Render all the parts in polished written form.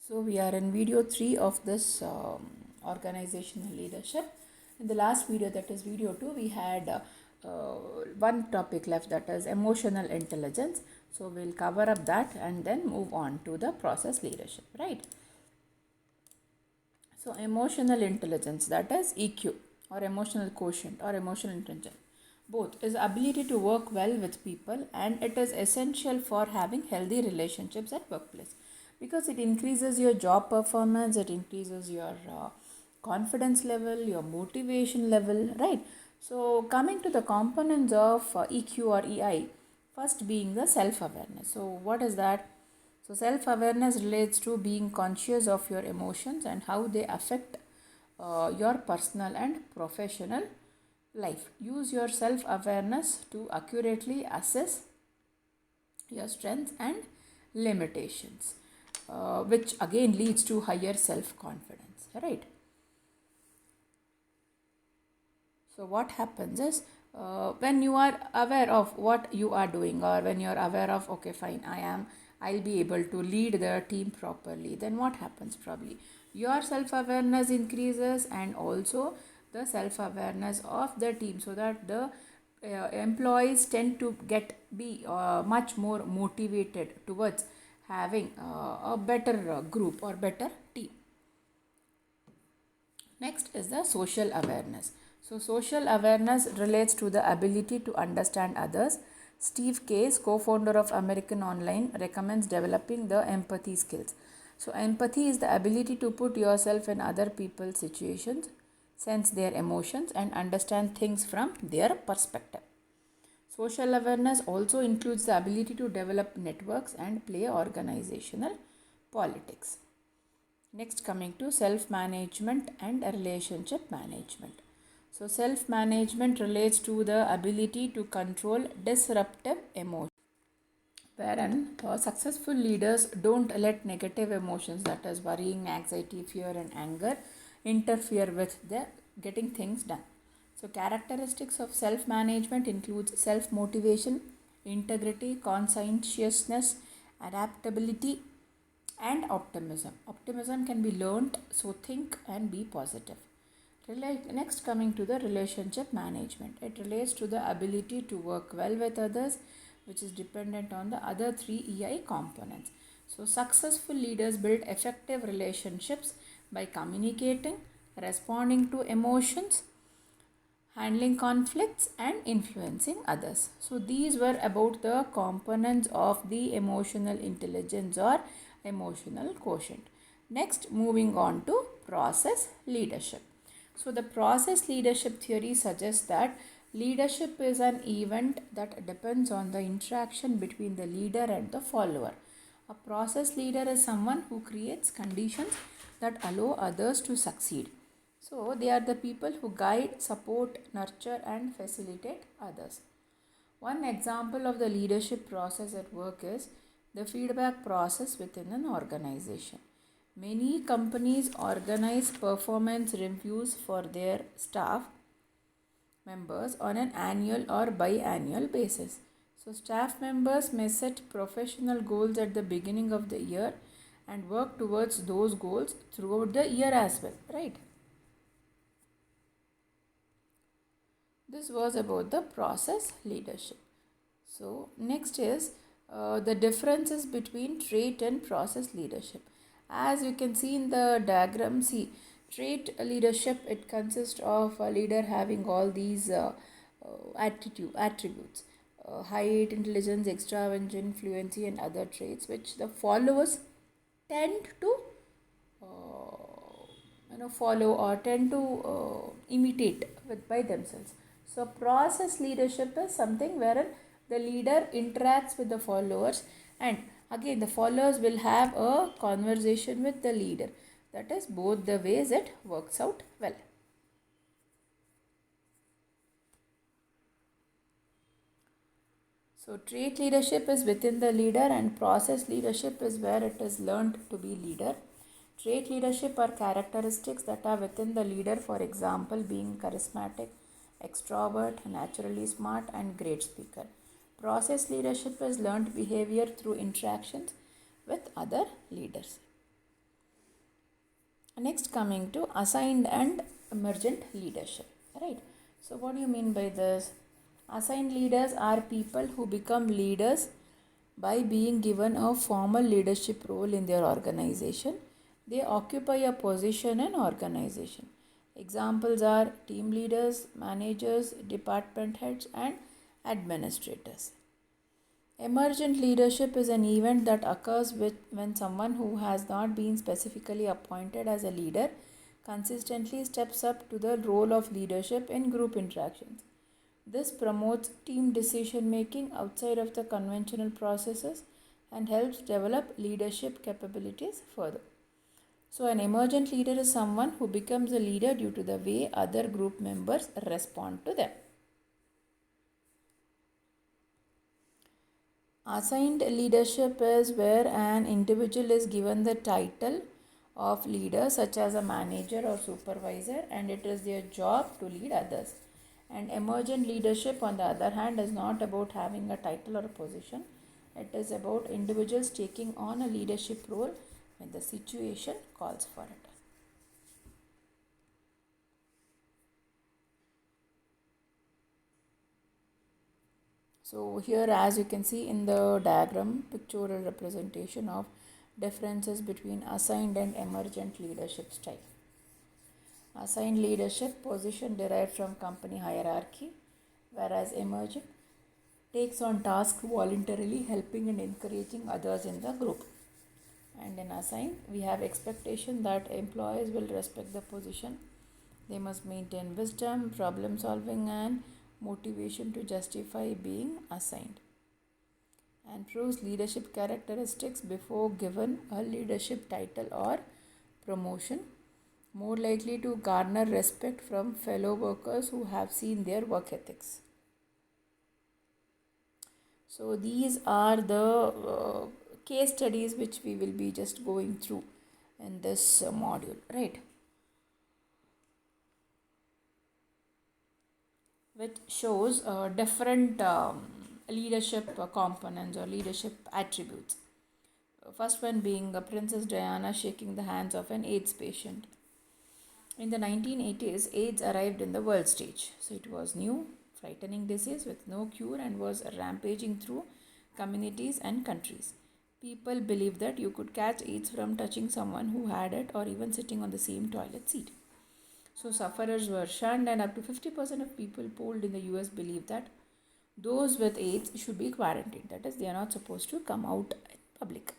So we are in video 3 of this organizational leadership. In the last video, that is video 2, we had one topic left, that is emotional intelligence. So we'll cover up that and then move on to the process leadership, right? So emotional intelligence, that is EQ or emotional quotient or emotional intelligence, both is ability to work well with people, and it is essential for having healthy relationships at workplace because it increases your job performance, it increases your confidence level, your motivation level, right? So coming to the components of EQ or EI, first being the self awareness. So what is that? So, self awareness relates to being conscious of your emotions and how they affect your personal and professional life. Use your self awareness to accurately assess your strengths and limitations, which again leads to higher self confidence, right? So, what happens is when you are aware of what you are doing, or when you are aware of, okay, fine, I'll be able to lead the team properly, then what happens? Probably your self awareness increases, and also the self awareness of the team, so that the employees tend to be much more motivated towards having a better group or better team. Next is the social awareness. So, social awareness relates to the ability to understand others. Steve Case, co founder of American Online, recommends developing the empathy skills. So, empathy is the ability to put yourself in other people's situations, sense their emotions, and understand things from their perspective. Social awareness also includes the ability to develop networks and play organizational politics. Next, coming to self management and relationship management. So, self management relates to the ability to control disruptive emotions, wherein successful leaders don't let negative emotions, that is, worrying, anxiety, fear, and anger, interfere with the getting things done. So, characteristics of self management includes self motivation, integrity, conscientiousness, adaptability, and optimism. Optimism can be learnt, so think and be positive. Next, coming to the relationship management, it relates to the ability to work well with others, which is dependent on the other three EI components. So, successful leaders build effective relationships by communicating, responding to emotions, handling conflicts, and influencing others. So, these were about the components of the emotional intelligence or emotional quotient. Next, moving on to process leadership. So, the process leadership theory suggests that leadership is an event that depends on the interaction between the leader and the follower. A process leader is someone who creates conditions that allow others to succeed. So, they are the people who guide, support, nurture, and facilitate others. One example of the leadership process at work is the feedback process within an organization. Many companies organize performance reviews for their staff members on an annual or biannual basis. So, staff members may set professional goals at the beginning of the year and work towards those goals throughout the year as well, right? This was about the process leadership. So, next is the differences between trait and process leadership. As you can see in the diagram, see, trait leadership, it consists of a leader having all these attributes, height, intelligence, extravention, fluency, and other traits, which the followers tend to follow or tend to imitate by themselves. So, process leadership is something wherein the leader interacts with the followers, and again the followers will have a conversation with the leader. That is both the ways it works out well. So, trait leadership is within the leader, and process leadership is where it is learned to be leader. Trait leadership are characteristics that are within the leader, for example, being charismatic, extrovert, naturally smart, and great speaker. Process leadership is learned behavior through interactions with other leaders. Next, coming to assigned and emergent leadership, right? So what do you mean by this? Assigned leaders are people who become leaders by being given a formal leadership role in their organization. They occupy a position in organization. Examples are team leaders, managers, department heads, and administrators. Emergent leadership is an event that occurs when someone who has not been specifically appointed as a leader consistently steps up to the role of leadership in group interactions. This promotes team decision making outside of the conventional processes and helps develop leadership capabilities further. So, an emergent leader is someone who becomes a leader due to the way other group members respond to them. Assigned leadership is where an individual is given the title of leader, such as a manager or supervisor, and it is their job to lead others. And emergent leadership, on the other hand, is not about having a title or a position. It is about individuals taking on a leadership role when the situation calls for it. So here, as you can see in the diagram, pictorial representation of differences between assigned and emergent leadership style. Assigned leadership position derived from company hierarchy, whereas emergent takes on tasks voluntarily, helping and encouraging others in the group. And in assigned, we have expectation that employees will respect the position. They must maintain wisdom, problem solving, and motivation to justify being assigned, and proves leadership characteristics before given a leadership title or promotion, more likely to garner respect from fellow workers who have seen their work ethics. So these are the case studies which we will be just going through in this module, right? Which shows different leadership components or leadership attributes. First one being Princess Diana shaking the hands of an AIDS patient. In the 1980s, AIDS arrived in the world stage. So it was new, frightening disease with no cure and was rampaging through communities and countries. People believed that you could catch AIDS from touching someone who had it or even sitting on the same toilet seat. So sufferers were shunned, and up to 50% of people polled in the US believe that those with AIDS should be quarantined. That is, they are not supposed to come out in public.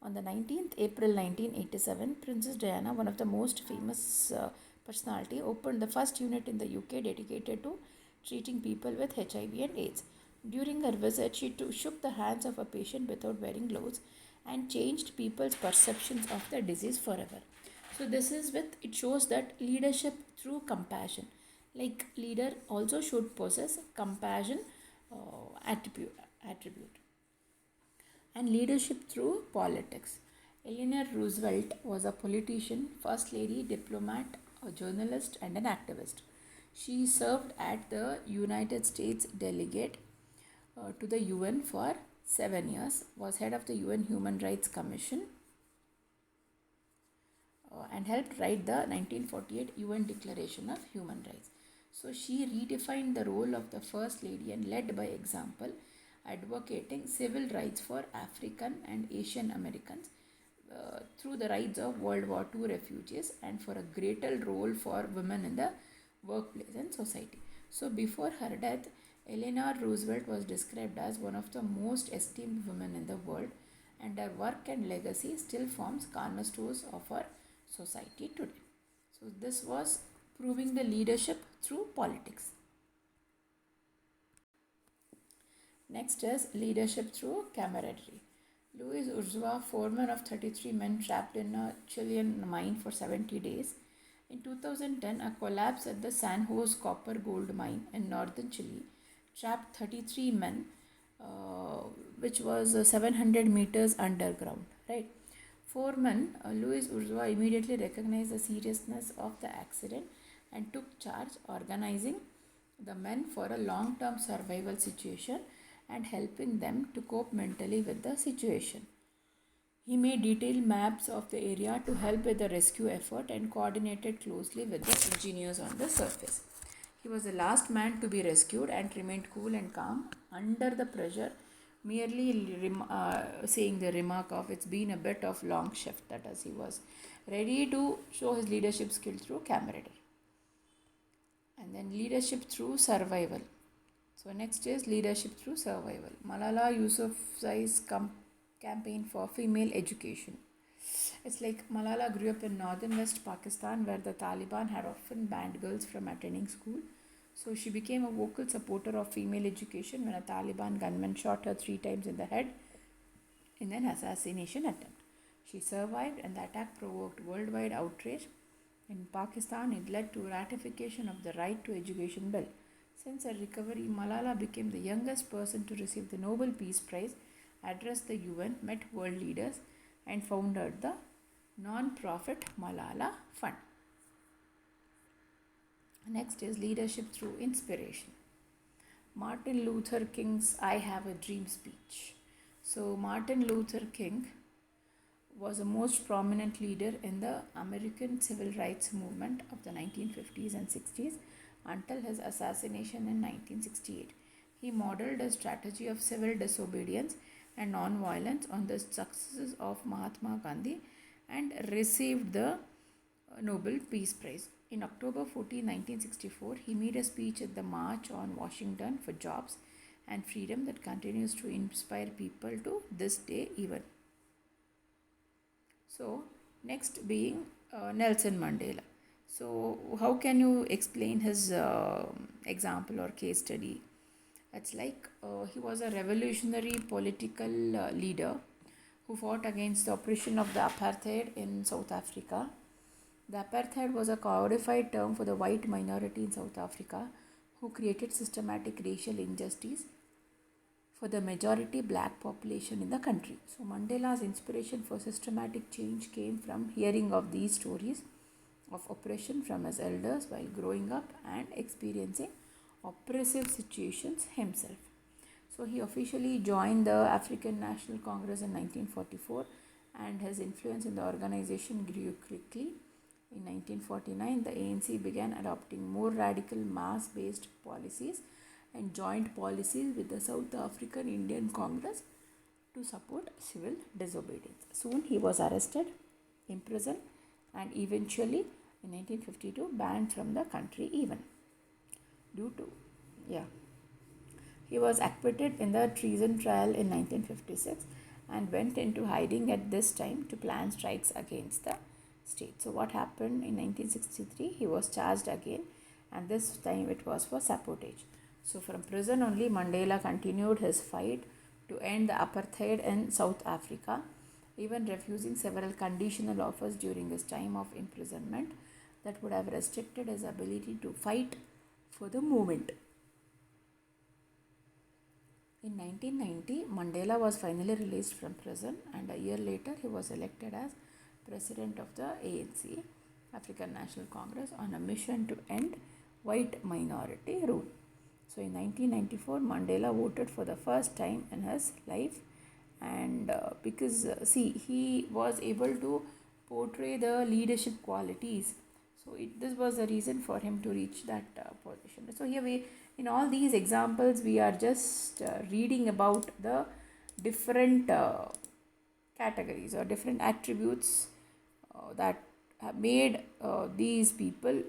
On the 19th April 1987, Princess Diana, one of the most famous personality, opened the first unit in the UK dedicated to treating people with HIV and AIDS. During her visit, she shook the hands of a patient without wearing gloves and changed people's perceptions of the disease forever. So this is with, it shows that leadership through compassion. Like leader also should possess compassion attribute. And leadership through politics. Eleanor Roosevelt was a politician, first lady, diplomat, a journalist, and an activist. She served at the United States delegate to the UN for 7 years, was head of the UN Human Rights Commission, and helped write the 1948 UN Declaration of Human Rights. So she redefined the role of the First Lady and led by example, advocating civil rights for African and Asian Americans through the rights of World War II refugees and for a greater role for women in the workplace and society. So before her death, Eleanor Roosevelt was described as one of the most esteemed women in the world, and her work and legacy still forms cornerstones of our society today. So this was proving the leadership through politics. Next is leadership through camaraderie. Louis Urzua, foreman of 33 men trapped in a Chilean mine for 70 days. In 2010, a collapse at the San Jose copper gold mine in northern Chile trapped 33 men, which was 700 meters underground. Right. Foreman Louis Urzua immediately recognized the seriousness of the accident and took charge, organizing the men for a long-term survival situation and helping them to cope mentally with the situation. He made detailed maps of the area to help with the rescue effort and coordinated closely with the engineers on the surface. He was the last man to be rescued and remained cool and calm under the pressure, merely saying the remark of it's been a bit of long shift, that is, he was ready to show his leadership skill through camaraderie. And then leadership through survival. So next is leadership through survival. Malala Yousafzai's campaign for female education. It's like Malala grew up in northern West Pakistan where the Taliban had often banned girls from attending school. So she became a vocal supporter of female education when a Taliban gunman shot her 3 times in the head in an assassination attempt. She survived, and the attack provoked worldwide outrage. In Pakistan, it led to ratification of the Right to Education Bill. Since her recovery, Malala became the youngest person to receive the Nobel Peace Prize, addressed the UN, met world leaders, and founded the non-profit Malala Fund. Next is leadership through inspiration. Martin Luther King's I Have a Dream speech. So, Martin Luther King was the most prominent leader in the American civil rights movement of the 1950s and 60s until his assassination in 1968. He modeled a strategy of civil disobedience and non-violence on the successes of Mahatma Gandhi and received the Nobel Peace Prize. In October 14, 1964, he made a speech at the March on Washington for Jobs and Freedom that continues to inspire people to this day even. So, next being Nelson Mandela. So, how can you explain his example or case study? It's like he was a revolutionary political leader who fought against the oppression of the apartheid in South Africa. The apartheid was a codified term for the white minority in South Africa who created systematic racial injustice for the majority black population in the country. So Mandela's inspiration for systematic change came from hearing of these stories of oppression from his elders while growing up and experiencing oppressive situations himself. So he officially joined the African National Congress in 1944 and his influence in the organization grew quickly. In 1949, the ANC began adopting more radical mass-based policies and joint policies with the South African Indian Congress to support civil disobedience. Soon he was arrested, imprisoned, and eventually in 1952 banned from the country even. He was acquitted in the treason trial in 1956 and went into hiding at this time to plan strikes against the state. So what happened in 1963? He was charged again, and this time it was for sabotage. So from prison only, Mandela continued his fight to end the apartheid in South Africa, even refusing several conditional offers during his time of imprisonment that would have restricted his ability to fight for the movement. In 1990, Mandela was finally released from prison, and a year later he was elected as president of the ANC, African National Congress, on a mission to end white minority rule. So in 1994, Mandela voted for the first time in his life, and because he was able to portray the leadership qualities, so this was the reason for him to reach that position. So here in all these examples, we are just reading about the different categories or different attributes that have made these people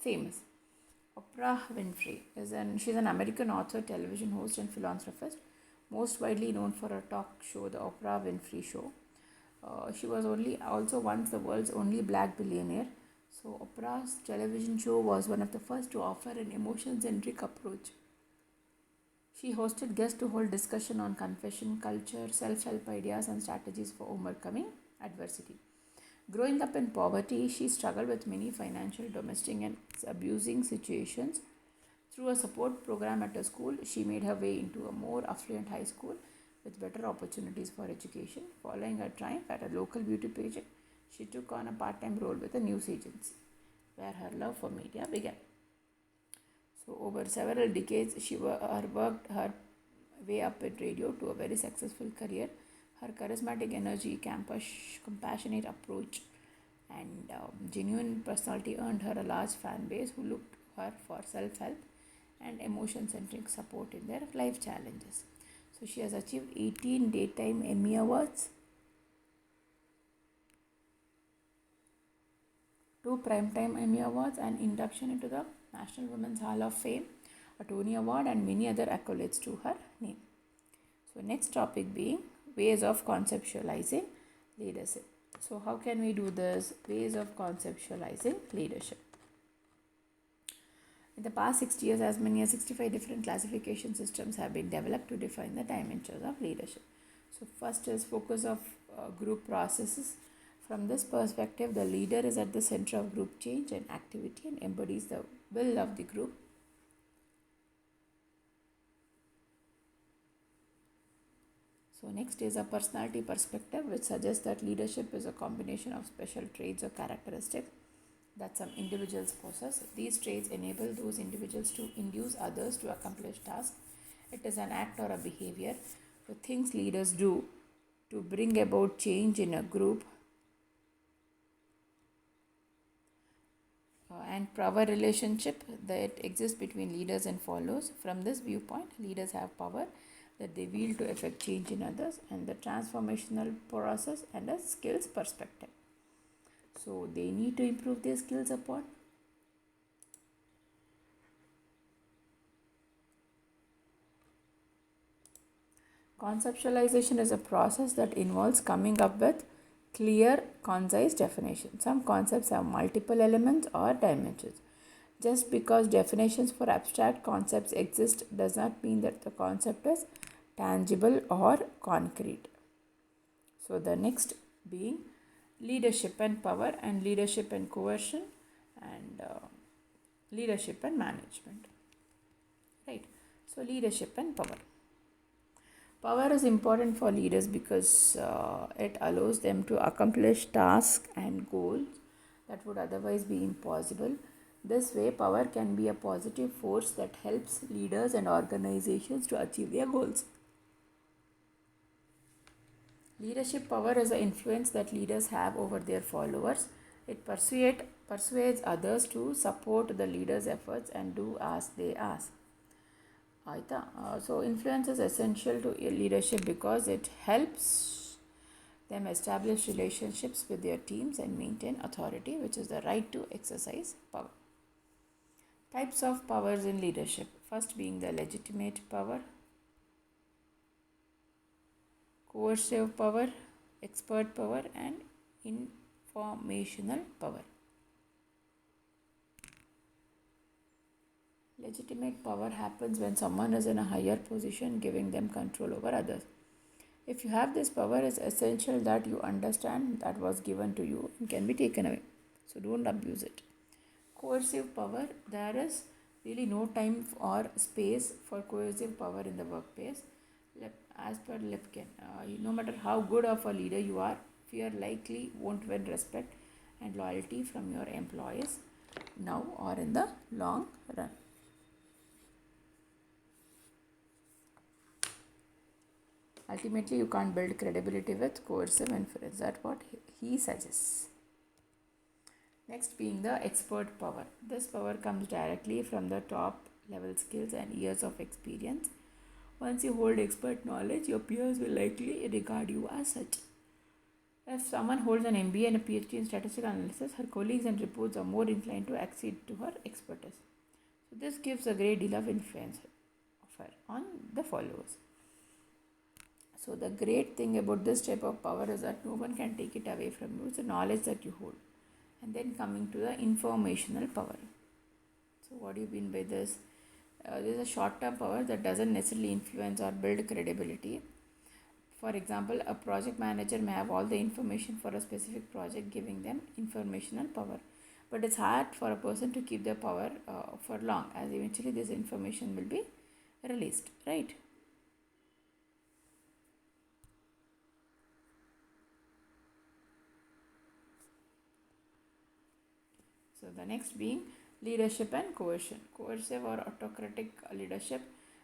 famous. Oprah Winfrey she's an American author, television host, and philanthropist, most widely known for her talk show, The Oprah Winfrey Show. She was also once the world's only black billionaire. So Oprah's television show was one of the first to offer an emotion-centric approach. She hosted guests to hold discussion on confession, culture, self-help ideas, and strategies for overcoming adversity. Growing up in poverty, she struggled with many financial, domestic, and abusing situations. Through a support program at her school, she made her way into a more affluent high school with better opportunities for education. Following her triumph at a local beauty pageant, she took on a part-time role with a news agency, where her love for media began. So, over several decades, she worked her way up in radio to a very successful career. Her charismatic energy, compassionate approach, and genuine personality earned her a large fan base who looked to her for self help and emotion centric support in their life challenges. So she has achieved 18 Daytime Emmy Awards, 2 Primetime Emmy Awards, and induction into the National Women's Hall of Fame, a Tony Award, and many other accolades to her name. So, next topic being ways of conceptualizing leadership. So, how can we do this? Ways of conceptualizing leadership. In the past 60 years, as many as 65 different classification systems have been developed to define the dimensions of leadership. So, first is focus of group processes. From this perspective, the leader is at the center of group change and activity and embodies the will of the group. So, next is a personality perspective, which suggests that leadership is a combination of special traits or characteristics that some individuals possess. These traits enable those individuals to induce others to accomplish tasks. It is an act or a behavior. The things leaders do to bring about change in a group and power relationship that exists between leaders and followers. From this viewpoint, leaders have power that they wield to effect change in others and the transformational process and a skills perspective. So they need to improve their skills upon conceptualization is a process that involves coming up with clear, concise definitions. Some concepts have multiple elements or dimensions. Just because definitions for abstract concepts exist does not mean that the concept is tangible or concrete. So the next being leadership and power and leadership and coercion and leadership and management. Right. So leadership and power. Power is important for leaders because it allows them to accomplish tasks and goals that would otherwise be impossible. This way, power can be a positive force that helps leaders and organizations to achieve their goals. Leadership power is the influence that leaders have over their followers. It persuades others to support the leader's efforts and do as they ask. So influence is essential to leadership because it helps them establish relationships with their teams and maintain authority, which is the right to exercise power. Types of powers in leadership. First being the legitimate power, coercive power, expert power, and informational power. Legitimate power happens when someone is in a higher position, giving them control over others. If you have this power, it's essential that you understand that was given to you and can be taken away. So don't abuse it. Coercive power, there is really no time or space for coercive power in the workplace. As per Lipkin, no matter how good of a leader you are, fear likely won't win respect and loyalty from your employees now or in the long run. Ultimately, you can't build credibility with coercive influence. That's what he suggests. Next being the expert power. This power comes directly from the top level skills and years of experience. Once you hold expert knowledge, your peers will likely regard you as such. If someone holds an MBA and a PhD in statistical analysis, her colleagues and reports are more inclined to accede to her expertise. So this gives a great deal of influence of her on the followers. So the great thing about this type of power is that no one can take it away from you. It's the knowledge that you hold. And then coming to the informational power. So what do you mean by this? There is a short-term power that doesn't necessarily influence or build credibility. For example, a project manager may have all the information for a specific project, giving them informational power. But it's hard for a person to keep their power for long, as eventually this information will be released, right? So the next being leadership and coercion. Coercive or autocratic leadership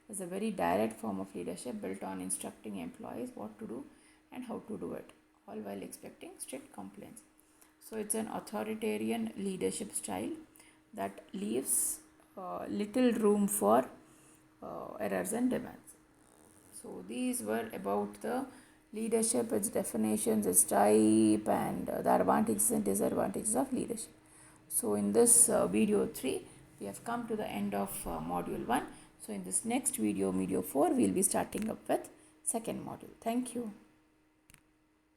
is a very direct form of leadership built on instructing employees what to do and how to do it, all while expecting strict compliance. So it's an authoritarian leadership style that leaves little room for errors and demands. So these were about the leadership, its definitions, its type, and the advantages and disadvantages of leadership. So in this video 3, we have come to the end of module 1. So in this next video, video 4, we will be starting up with second module. Thank you.